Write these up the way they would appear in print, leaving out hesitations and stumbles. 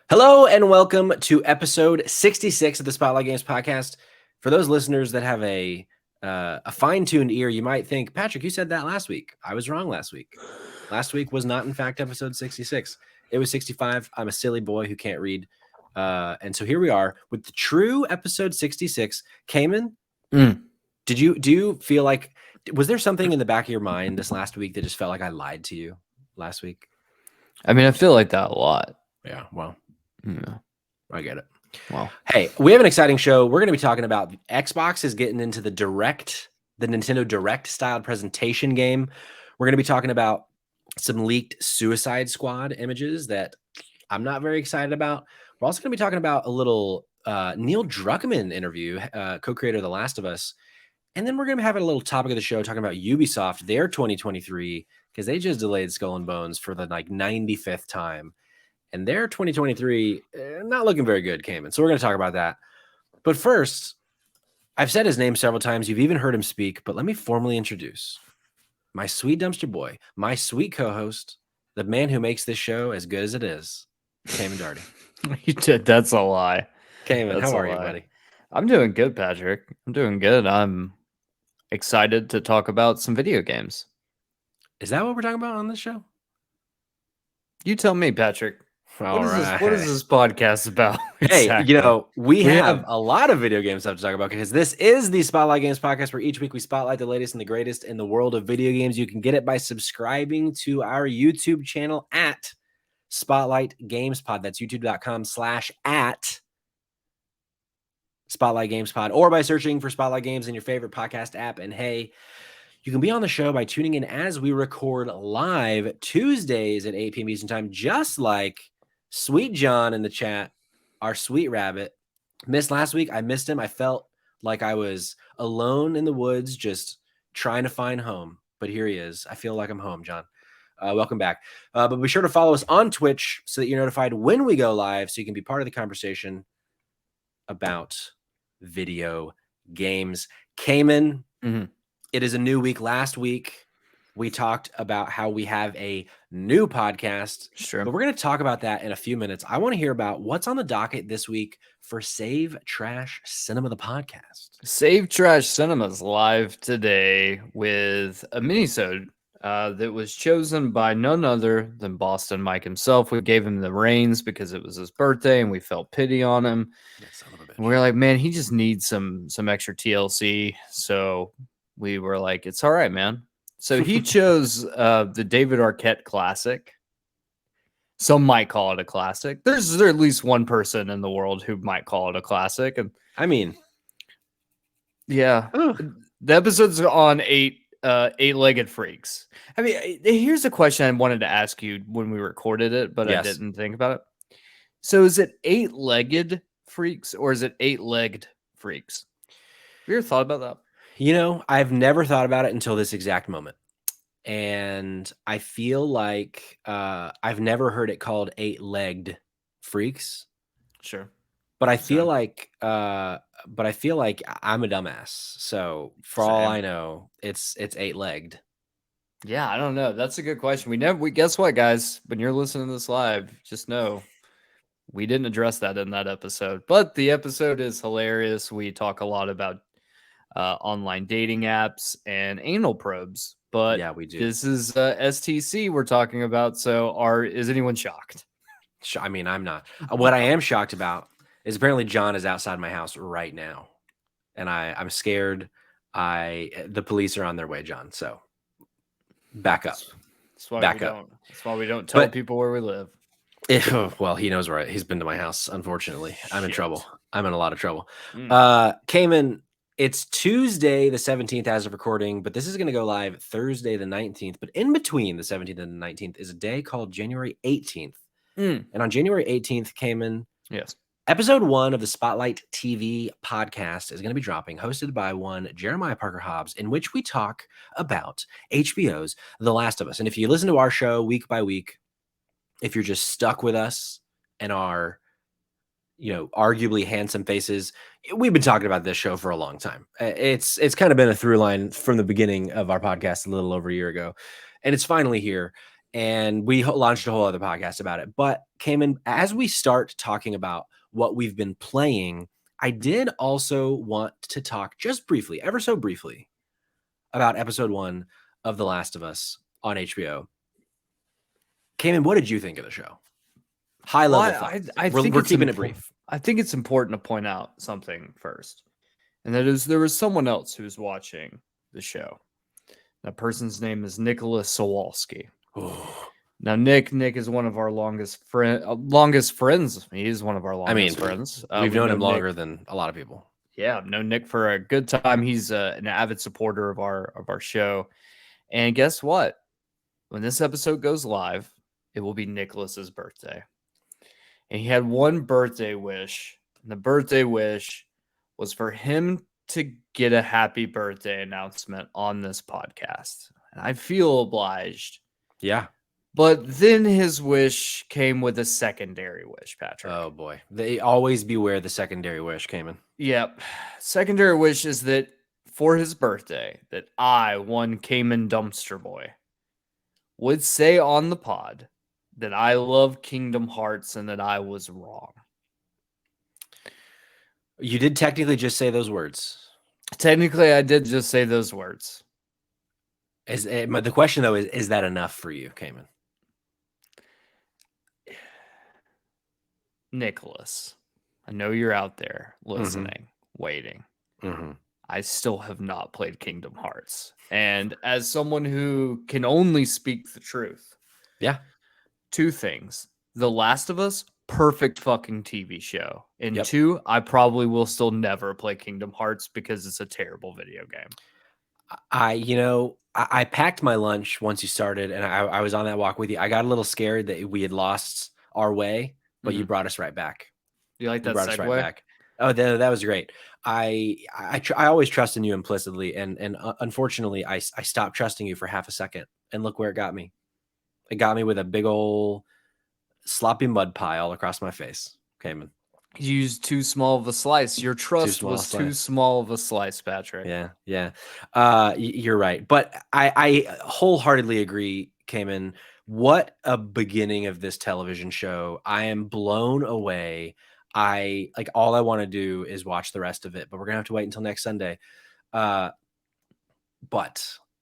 Hello and welcome to episode 66 of the Spotlight Games podcast. For those listeners that have a fine-tuned ear, you might think, Patrick, you said that last week. I was wrong last week. Last week was not, in fact, episode 66. It was 65. I'm a silly boy who can't read. And so here we are with the true episode 66. Kamen, do you feel like, was there something in the back of your mind this last week that just felt like I lied to you last week? I mean, I feel like that a lot. Yeah, well. Yeah. I get it. Wow. Hey, we have an exciting show. We're going to be talking about Xbox is getting into the Nintendo Direct styled presentation game. We're going to be talking about some leaked Suicide Squad images that I'm not very excited about. We're also going to be talking about a little Neil Druckmann interview, co-creator of The Last of Us. And then we're going to have a little topic of the show talking about Ubisoft, their 2023, because they just delayed Skull and Bones for the 95th time. And their 2023, not looking very good, Kamen. So we're going to talk about that. But first, I've said his name several times. You've even heard him speak. But let me formally introduce my sweet dumpster boy, my sweet co-host, the man who makes this show as good as it is, Kamen Darty. That's a lie. Kamen, how are you, buddy? I'm doing good, Patrick. I'm doing good. I'm excited to talk about some video games. Is that what we're talking about on this show? You tell me, Patrick. What is this podcast about? Exactly. Hey, we have a lot of video game stuff to talk about because this is the Spotlight Games podcast where each week we spotlight the latest and the greatest in the world of video games. You can get it by subscribing to our YouTube channel at Spotlight Games Pod. That's youtube.com/@ Spotlight Games Pod, or by searching for Spotlight Games in your favorite podcast app. And hey, you can be on the show by tuning in as we record live Tuesdays at 8 p.m. Eastern Time, just like Sweet John in the chat, our sweet rabbit. Missed last week. I missed him. I felt like I was alone in the woods just trying to find home. But here he is. I feel like I'm home, John. Welcome back. But be sure to follow us on Twitch so that you're notified when we go live so you can be part of the conversation about video games. Kamen, It is a new week. Last week, we talked about how we have a new podcast. Sure. But we're going to talk about that in a few minutes. I want to hear about what's on the docket this week for Save Trash Cinema, the podcast. Save Trash Cinema's live today with a minisode that was chosen by none other than Boston Mike himself. We gave him the reins because it was his birthday and we felt pity on him. And we were like, man, he just needs some extra TLC. So we were like, it's all right, man. So he chose the David Arquette classic. Some might call it a classic. There's at least one person in the world who might call it a classic. And I mean, yeah, the episode's on eight-legged freaks. I mean, here's a question I wanted to ask you when we recorded it, but I didn't think about it. So is it eight-legged freaks or is it eight-legged freaks? Have you ever thought about that? I've never thought about it until this exact moment. And I feel like I've never heard it called eight-legged freaks. Sure. But I feel like I'm a dumbass. So for all I know, it's eight-legged. Yeah, I don't know. That's a good question. We guess what, guys? When you're listening to this live, just know we didn't address that in that episode. But the episode is hilarious. We talk a lot about online dating apps and anal probes. But yeah, we do. This is STC we're talking about. So is anyone shocked? I mean, I'm not. What I am shocked about is apparently John is outside my house right now. And I'm scared. The police are on their way, John. So back up. That's why we don't tell people where we live. Well, he knows where he's been to my house, unfortunately. I'm in trouble. I'm in a lot of trouble. Kamen, it's Tuesday the 17th as of recording, but this is going to go live Thursday the 19th. But in between the 17th and the 19th is a day called January 18th. And on January 18th, Kamen, yes, episode 1 of the Spotlight TV podcast is going to be dropping, hosted by one Jeremiah Parker Hobbs, in which we talk about HBO's The Last of Us. And if you listen to our show week by week, if you're just stuck with us and our arguably handsome faces, we've been talking about this show for a long time. It's kind of been a through line from the beginning of our podcast a little over a year ago, and it's finally here. and we launched a whole other podcast about it. But Kamen, as we start talking about what we've been playing, I did also want to talk just briefly, ever so briefly, about episode 1 of The Last of Us on HBO. Kamen, what did you think of the show? High level thoughts. I We're, think we're it's keeping it brief. I think it's important to point out something first, and that is there was someone else who was watching the show. That person's name is Nicholas Sawalski. Now, Nick is one of our longest friends. He's one of our longest friends. We've known him Nick, longer than a lot of people. Yeah, I've known Nick for a good time. He's an avid supporter of our show. And guess what? When this episode goes live, it will be Nicholas's birthday. And he had one birthday wish. And the birthday wish was for him to get a happy birthday announcement on this podcast. And I feel obliged. Yeah. But then his wish came with a secondary wish, Patrick. Oh, boy. They always beware the secondary wish, Kamen. Yep. Secondary wish is that for his birthday, that I, one Kamen Dumpster Boy, would say on the pod that I love Kingdom Hearts and that I was wrong. You did technically just say those words. Technically, I did just say those words. The question, though, is that enough for you, Kamen? Nicholas, I know you're out there listening, waiting. I still have not played Kingdom Hearts. And as someone who can only speak the truth, yeah, 2 things. The Last of Us, perfect fucking TV show. And 2, I probably will still never play Kingdom Hearts because it's a terrible video game. I packed my lunch once you started, and I was on that walk with you. I got a little scared that we had lost our way, but you brought us right back. You like that segue? Right back. Oh, that was great. I always trust in you implicitly, and unfortunately, I stopped trusting you for half a second, and look where it got me. It got me with a big old sloppy mud pie all across my face. Kamen. You used too small of a slice. Your trust was too small of a slice, Patrick. Yeah. You're right, but I wholeheartedly agree, Kamen. What a beginning of this television show. I am blown away. All I want to do is watch the rest of it, but we're gonna have to wait until next Sunday. But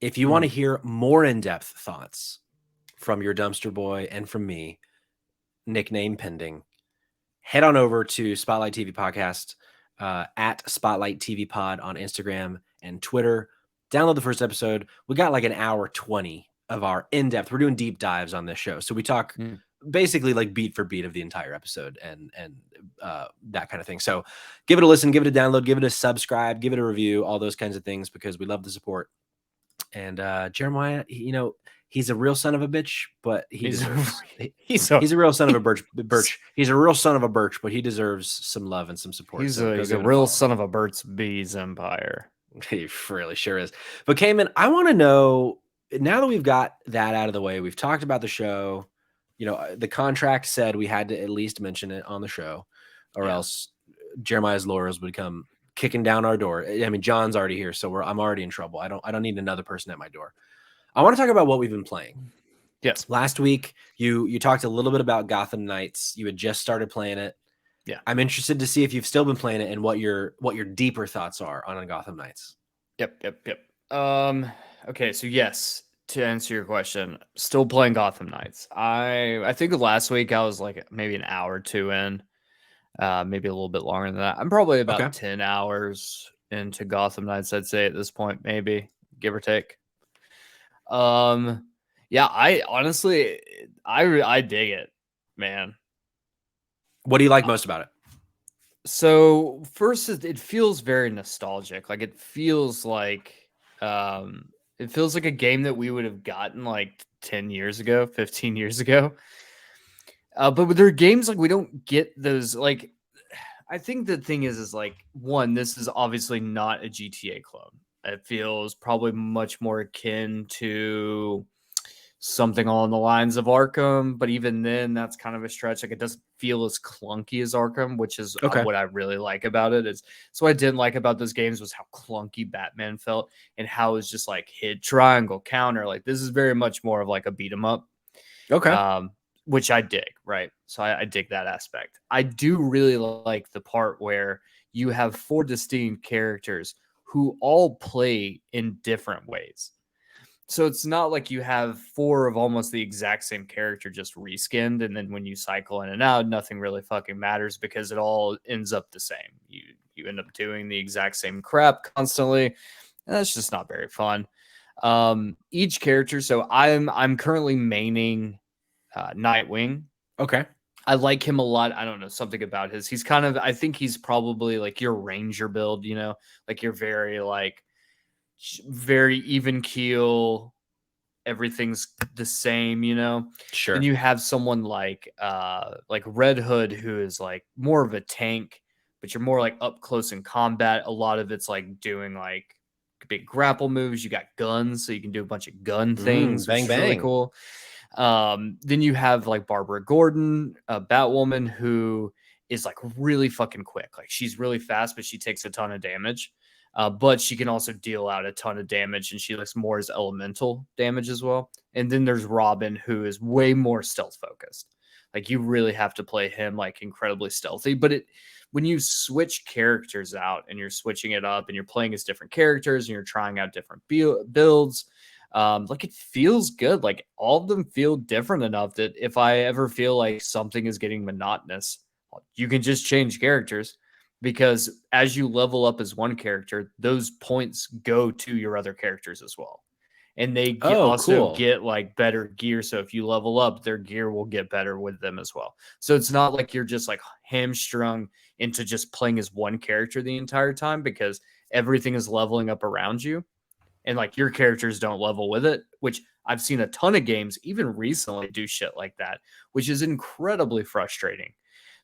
if you want to hear more in-depth thoughts from your dumpster boy and from me, nickname pending, head on over to Spotlight TV Podcast at Spotlight TV Pod on Instagram and Twitter. Download the first episode. We got like an hour 20 of our in-depth. We're doing deep dives on this show. So we talk basically like beat for beat of the entire episode and that kind of thing. So give it a listen, give it a download, give it a subscribe, give it a review, all those kinds of things, because we love the support. And Jeremiah, he's a real son of a bitch, but he's a real son of a birch. He's a real son of a birch, but he deserves some love and some support. He's a real son of a Burt's Bees empire. He really sure is. But Kamen, I want to know, now that we've got that out of the way, we've talked about the show. The contract said we had to at least mention it on the show, or else Jeremiah's lawyers would come kicking down our door. I mean, John's already here, so I'm already in trouble. I don't need another person at my door. I want to talk about what we've been playing. Yes. Last week, you talked a little bit about Gotham Knights. You had just started playing it. Yeah. I'm interested to see if you've still been playing it and what your deeper thoughts are on Gotham Knights. Yep. Okay, so yes, to answer your question, still playing Gotham Knights. I think last week I was like maybe an hour or 2 in, maybe a little bit longer than that. I'm probably about 10 hours into Gotham Knights, I'd say at this point, maybe give or take. Yeah, I honestly, I dig it, man. What do you like most about it? So first, it feels very nostalgic. Like it feels like a game that we would have gotten like 10 years ago, 15 years ago. But with their games, like we don't get those. Like, I think the thing is like, one, this is obviously not a GTA clone. It feels probably much more akin to something along the lines of Arkham, but even then, that's kind of a stretch. Like it doesn't feel as clunky as Arkham, which is what I really like about it. So what I didn't like about those games was how clunky Batman felt and how it's just like hit triangle counter. Like this is very much more of like a beat 'em up. Okay. um, which I dig, right? So I dig that aspect. I do really like the part where you have four distinct characters who all play in different ways. So it's not like you have four of almost the exact same character just reskinned, and then when you cycle in and out, nothing really fucking matters because it all ends up the same. You end up doing the exact same crap constantly, and that's just not very fun. Each character, so I'm currently maining Nightwing. Okay. I like him a lot. I don't know, something about he's kind of, I think he's probably like your ranger build, like you're very like very even keel, everything's the same. Then Sure. you have someone like Red Hood, who is like more of a tank, but you're more like up close in combat. A lot of it's like doing like big grapple moves. You got guns, so you can do a bunch of gun things, which Bang is really bang. cool. Then you have like Barbara Gordon, a Batwoman, who is like really fucking quick. Like she's really fast, but she takes a ton of damage. But she can also deal out a ton of damage, and she looks more as elemental damage as well. And then there's Robin, who is way more stealth focused. Like you really have to play him like incredibly stealthy. But when you switch characters out and you're switching it up and you're playing as different characters and you're trying out different builds, like it feels good. Like all of them feel different enough that if I ever feel like something is getting monotonous, you can just change characters, because as you level up as one character, those points go to your other characters as well. And they Oh, also cool. get like better gear. So if you level up, their gear will get better with them as well. So it's not like you're just like hamstrung into just playing as one character the entire time, because everything is leveling up around you and like your characters don't level with it, which I've seen a ton of games, even recently, do shit like that, which is incredibly frustrating.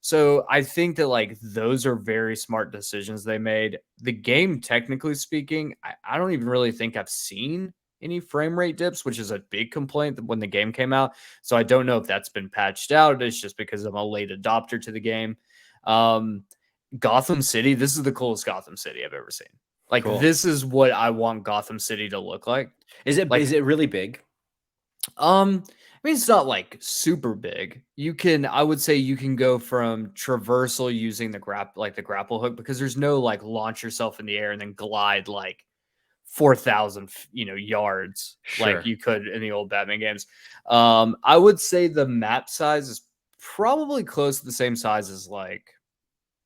So I think that like those are very smart decisions they made. The game, technically speaking, I don't even really think I've seen any frame rate dips, which is a big complaint when the game came out. So I don't know if that's been patched out. It's just because I'm a late adopter to the game. Um, Gotham City, this is the coolest Gotham City I've ever seen. Like Cool. this is what I want Gotham City to look like. Is Like it really big? I mean, it's not like super big. I would say you can go from traversal using the grapple hook, because there's no like launch yourself in the air and then glide like 4,000 yards like Sure. you could in the old Batman games. I would say the map size is probably close to the same size as like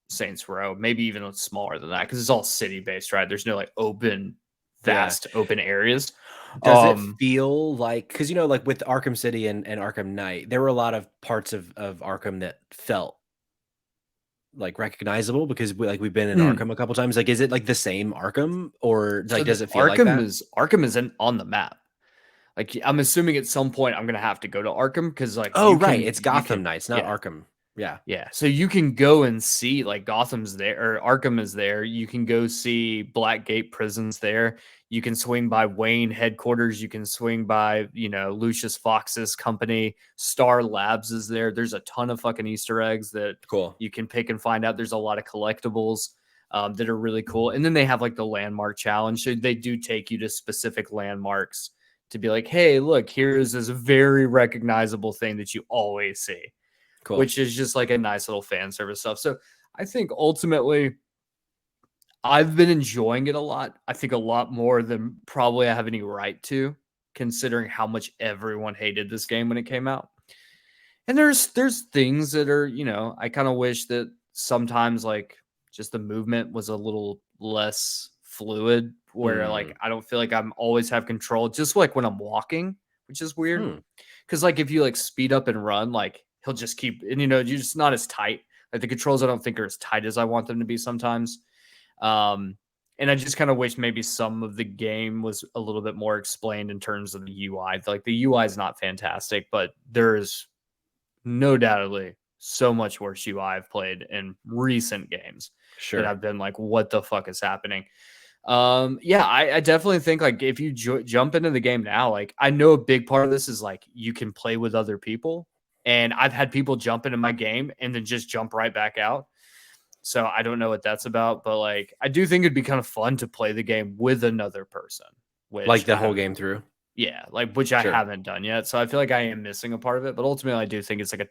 Saints Row, maybe even smaller than that, because it's all city based, right? There's no like Yeah. vast open areas. Does it Um, feel like, because like with Arkham City and Arkham Knight, there were a lot of parts of Arkham that felt like recognizable because we've been in hmm. Arkham a couple times. Like, is it like the same Arkham, or So like the does it feel like that? Arkham isn't on the map. Like I'm assuming at some point I'm gonna have to go to Arkham, because like Oh, right. It's you Gotham can Knights, not yeah. Arkham. Yeah. Yeah, so you can go and see like Gotham's there or Arkham is there. You can go see Blackgate prisons there. You can swing by Wayne headquarters. You can swing by, Lucius Fox's company. Star Labs is there. There's a ton of fucking Easter eggs that Cool. you can pick and find out. There's a lot of collectibles that are really cool. And then they have like the landmark challenge. So they do take you to specific landmarks to be like, hey, look, here's this very recognizable thing that you always see, Cool. which is just like a nice little fan service stuff. So I think ultimately I've been enjoying it a lot. I think a lot more than probably I have any right to, considering how much everyone hated this game when it came out. And there's things that are, I kind of wish that sometimes like just the movement was a little less fluid, where Hmm. like I don't feel like I'm always have control, just like when I'm walking, which is weird. Hmm. Because like if you like speed up and run, like he'll just keep, and you're just not as tight. Like the controls I don't think are as tight as I want them to be sometimes. Um, and I just kind of wish maybe some of the game was a little bit more explained in terms of the UI. Like the UI is not fantastic, but there's no doubtedly so much worse UI I've played in recent games that Sure. I've been like, what the fuck is happening? Yeah, I definitely think like if you jump into the game now, like I know a big part of this is like you can play with other people, and I've had people jump into my game and then just jump right back out. So I don't know what that's about, but like I do think it'd be kind of fun to play the game with another person, Like which the I whole haven't. game through. Yeah, like which I Sure. haven't done yet. So I feel like I am missing a part of it. But ultimately, I do think it's like a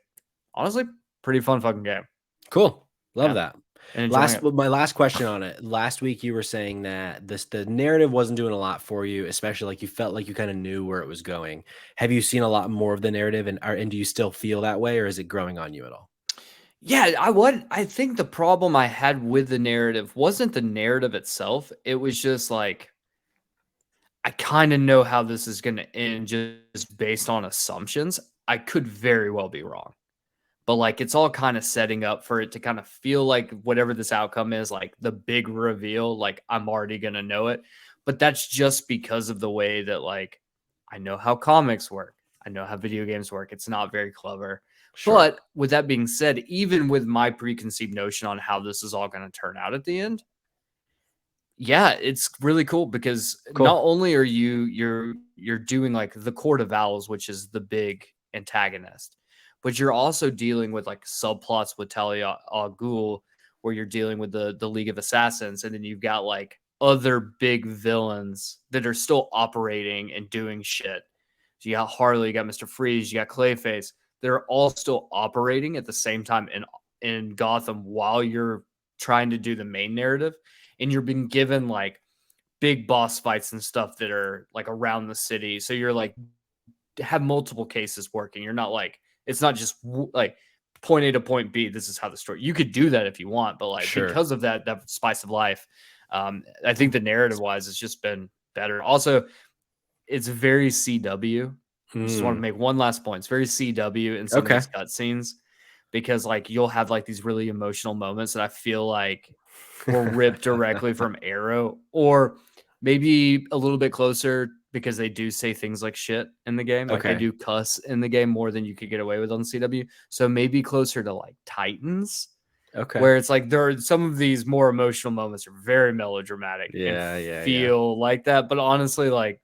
honestly pretty fun fucking game. Cool. Love Yeah, that. and enjoying it. My last question on it. Last week you were saying that the narrative wasn't doing a lot for you, especially like you felt like you kind of knew where it was going. Have you seen a lot more of the narrative, and do you still feel that way, or is it growing on you at all? Yeah, I think the problem I had with the narrative wasn't the narrative itself. It was just like I kind of know how this is going to end just based on assumptions. I could very well be wrong. But like it's all kind of setting up for it to kind of feel like whatever this outcome is, like the big reveal, like I'm already going to know it. But that's just because of the way that like I know how comics work. I know how video games work. It's not very clever. Sure. But with that being said, even with my preconceived notion on how this is all going to turn out at the end, yeah, it's really cool because not Cool. only are you're doing like the Court of Owls, which is the big antagonist, but you're also dealing with like subplots with Talia al Ghul, where you're dealing with the League of Assassins, and then you've got like other big villains that are still operating and doing shit. So you got Harley, you got Mr. Freeze, you got Clayface. They're all still operating at the same time in Gotham while you're trying to do the main narrative, and you're being given like big boss fights and stuff that are like around the city. So you're like have multiple cases working. You're not like it's not just like point A to point B. This is how the story. You could do that if you want, but like Sure. because of that spice of life, I think the narrative wise, it's just been better. Also, it's very CW. I just want to Mm. make one last point. It's very CW in some of Okay. these cutscenes because like you'll have like these really emotional moments that I feel like were ripped directly from Arrow, or maybe a little bit closer because they do say things like shit in the game. Like they Okay. do cuss in the game more than you could get away with on CW. So maybe closer to like Titans, Okay. where it's like there are some of these more emotional moments are very melodramatic and Yeah, yeah, yeah. feel like that. But honestly, like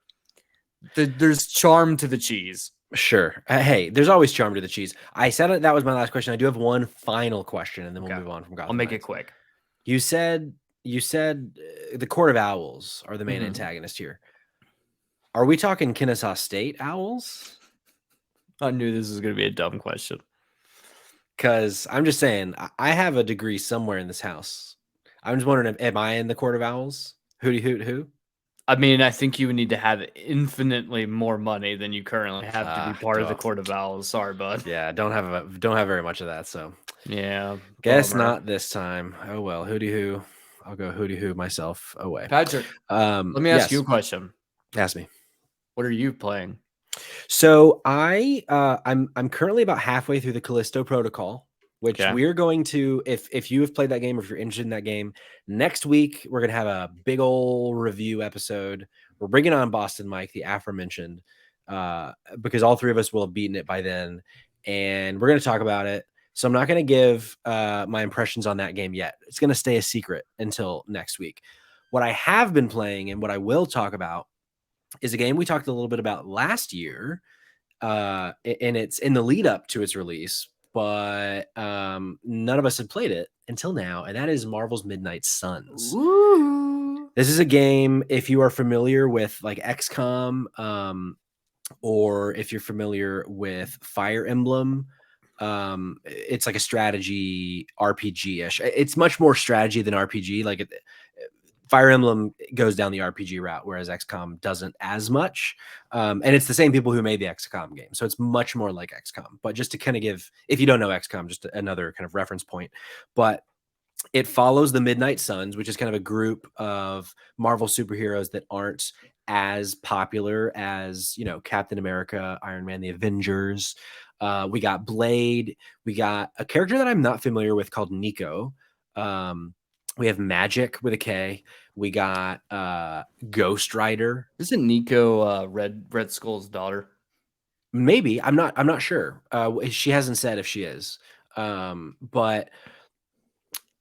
there's charm to the cheese. Sure. Hey, there's always charm to the cheese. I said that was my last question. I do have one final question, and then we'll Okay. move on from I'll Gotham make it Knights. quick. You said the Court of Owls are the main Mhm. antagonist here. Are we talking Kennesaw State Owls? I knew this was going to be a dumb question. Because I'm just saying, I have a degree somewhere in this house. I'm just wondering, am I in the Court of Owls? Hooty hoot who? I mean, I think you would need to have infinitely more money than you currently have to be part of the Duh. Court of Owls. Sorry, bud. Yeah, don't have very much of that. So Yeah, guess bummer. not this time. Oh well, hooty hoo. I'll go hooty hoo myself away. Patrick, let me ask you a Yes, question. ask me. What are you playing? So I'm currently about halfway through the Callisto Protocol, which Okay. we're going to, if you have played that game or if you're interested in that game, next week we're gonna have a big old review episode. We're bringing on Boston Mike, the aforementioned, because all three of us will have beaten it by then, and we're gonna talk about it. So I'm not gonna give my impressions on that game yet. It's gonna stay a secret until next week. What I have been playing and what I will talk about is a game we talked a little bit about last year, and it's in the lead up to its release, but none of us had played it until now, and that is Marvel's Midnight Suns. Ooh. This is a game, if you are familiar with like XCOM, or if you're familiar with Fire Emblem, it's like a strategy RPG-ish. It's much more strategy than RPG. Like Fire Emblem goes down the RPG route, whereas XCOM doesn't as much. And it's the same people who made the XCOM game. So it's much more like XCOM. But just to kind of give, if you don't know XCOM, just another kind of reference point. But it follows the Midnight Suns, which is kind of a group of Marvel superheroes that aren't as popular as, Captain America, Iron Man, the Avengers. We got Blade. We got a character that I'm not familiar with called Nico. Um, we have Magic with a K. We got Ghost Rider. Isn't Nico Red Skull's daughter? Maybe I'm not sure. She hasn't said if she is. But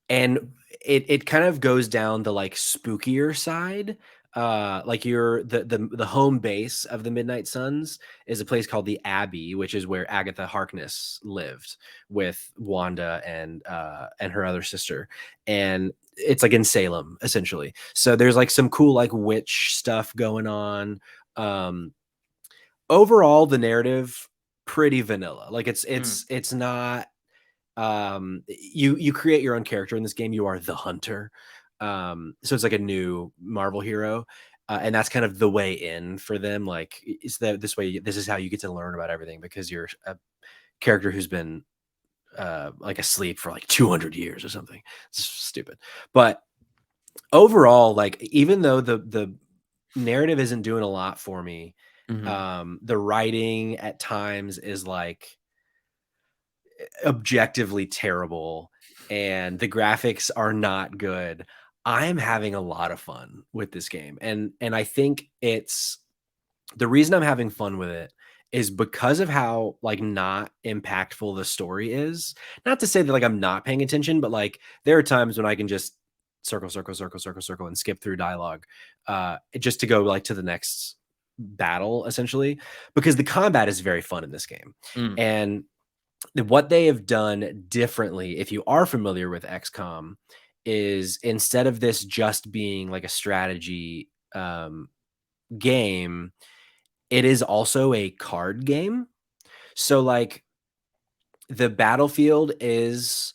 and it kind of goes down the like spookier side. Like the home base of the Midnight Suns is a place called the Abbey, which is where Agatha Harkness lived with Wanda and her other sister, and it's like in Salem essentially. So there's like some cool like witch stuff going on. overall the narrative pretty vanilla. Like it's Mm. it's it's not you create your own character in this game. You are the hunter. So it's like a new Marvel hero. And that's kind of the way in for them. Like it's that this way, this is how you get to learn about everything because you're a character who's been like asleep for like 200 years or something. It's stupid. But overall, like even though the narrative isn't doing a lot for me, Mhm. the writing at times is like objectively terrible and the graphics are not good. I'm having a lot of fun with this game. And I think it's the reason I'm having fun with it is because of how like not impactful the story is. Not to say that like I'm not paying attention, but like there are times when I can just circle, circle, circle, circle, circle and skip through dialogue just to go like to the next battle essentially because the combat is very fun in this game. Mm. And what they have done differently, if you are familiar with XCOM, is instead of this just being like a strategy game, it is also a card game. So like the battlefield is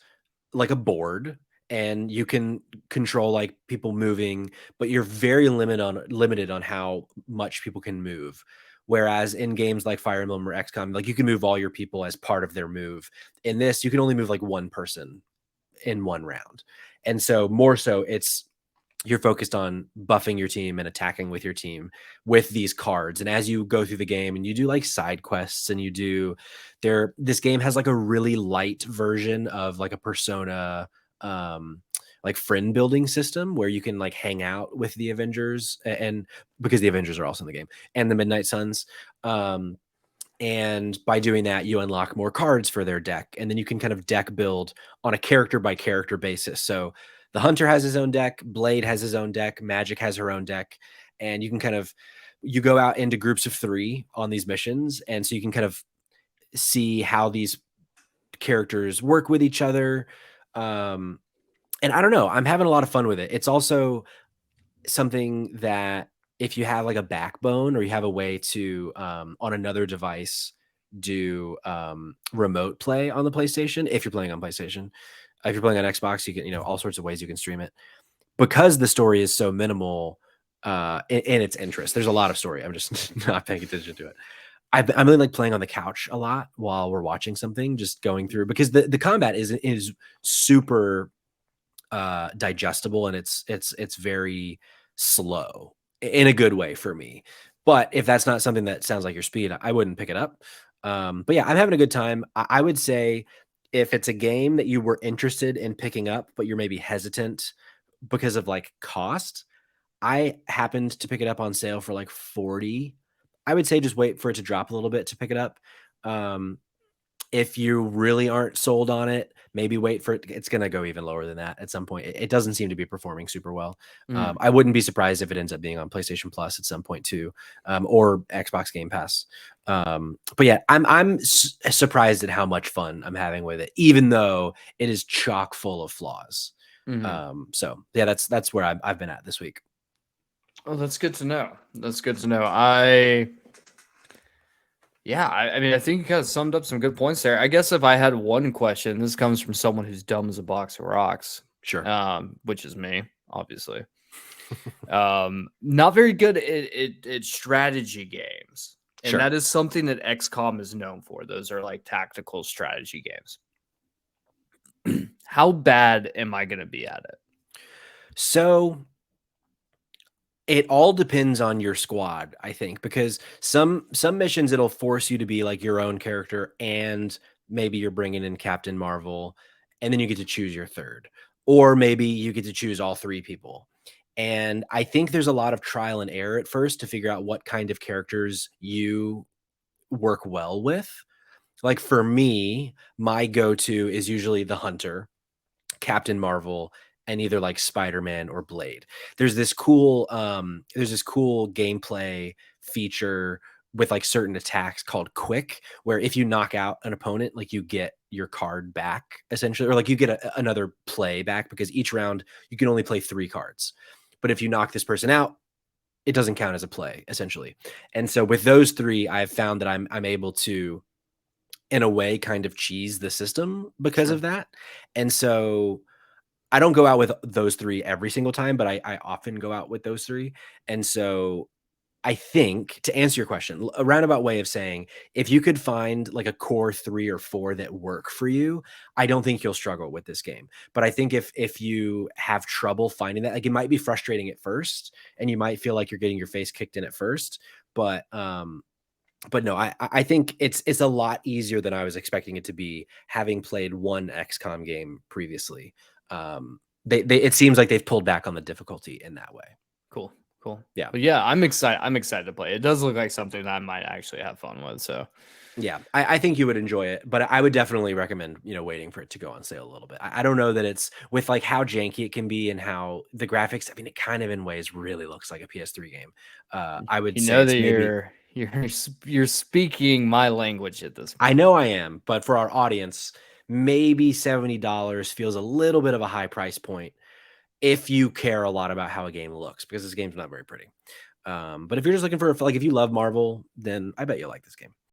like a board and you can control like people moving, but you're very limited on how much people can move. Whereas in games like Fire Emblem or XCOM, like you can move all your people as part of their move. In this, you can only move like one person in one round. And so more so it's you're focused on buffing your team and attacking with your team with these cards. And as you go through the game and you do like side quests and you do this game has like a really light version of like a persona like friend building system where you can like hang out with the Avengers and because the Avengers are also in the game and the Midnight Suns. And by doing that, you unlock more cards for their deck. And then you can kind of deck build on a character by character basis. So the Hunter has his own deck, Blade has his own deck, Magic has her own deck. And you can kind of you go out into groups of 3 on these missions. And so you can kind of see how these characters work with each other. And I don't know, I'm having a lot of fun with it. It's also something that if you have like a backbone or you have a way to on another device do remote play on the PlayStation, if you're playing on PlayStation, if you're playing on Xbox, you can, all sorts of ways you can stream it because the story is so minimal in its interest. There's a lot of story. I'm just not paying attention to it. I'm really like playing on the couch a lot while we're watching something, just going through because the combat is super digestible and it's very slow in a good way for me. But if that's not something that sounds like your speed, I wouldn't pick it up. But yeah, I'm having a good time. I would say if it's a game that you were interested in picking up, but you're maybe hesitant because of like cost, I happened to pick it up on sale for like 40. I would say just wait for it to drop a little bit to pick it up. Um, if you really aren't sold on it, maybe wait for it. It's going to go even lower than that at some point. It doesn't seem to be performing super well. Mm. I wouldn't be surprised if it ends up being on PlayStation Plus at some point too, or Xbox Game Pass. But yeah, I'm surprised at how much fun I'm having with it, even though it is chock full of flaws. Mhm. So yeah, that's where I've been at this week. Oh, that's good to know. That's good to know. Yeah, I mean, I think you kind of summed up some good points there. I guess if I had one question, this comes from someone who's dumb as a box of rocks, Sure. which is me, obviously. Not very good at strategy games, and Sure. that is something that XCOM is known for. Those are like tactical strategy games. How bad am I going to be at it? So it all depends on your squad, I think, because some missions it'll force you to be like your own character and maybe you're bringing in Captain Marvel and then you get to choose your third. Or maybe you get to choose all 3 people. And I think there's a lot of trial and error at first to figure out what kind of characters you work well with. Like for me, my go-to is usually the hunter, Captain Marvel, and either like Spider-Man or Blade. There's this cool gameplay feature with like certain attacks called quick, where if you knock out an opponent, like you get your card back essentially, or like you get another play back because each round you can only play 3 cards. But if you knock this person out, it doesn't count as a play, essentially. And so with those 3, I've found that I'm able to, in a way, kind of cheese the system because of Sure. that. And so I don't go out with those 3 every single time, but I often go out with those 3. And so I think, to answer your question, a roundabout way of saying, if you could find like a core 3 or 4 that work for you, I don't think you'll struggle with this game. But I think if you have trouble finding that, like, it might be frustrating at first, and you might feel like you're getting your face kicked in at first, but no, I think it's a lot easier than I was expecting it to be, having played one XCOM game previously. They it seems like they've pulled back on the difficulty in that way. Cool. Cool. Yeah. But yeah, I'm excited. I'm excited to play. It does look like something that I might actually have fun with. So Yeah, I think you would enjoy it, but I would definitely recommend, waiting for it to go on sale a little bit. I don't know that it's with like how janky it can be and how the graphics, I mean, it kind of in ways really looks like a PS3 game. I would you say know it's that maybe, you're speaking my language at this I point. know I am, but for our audience, maybe $70 feels a little bit of a high price point if you care a lot about how a game looks, because this game's not very pretty. But if you're just looking for, like, if you love Marvel, then I bet you'll like this game.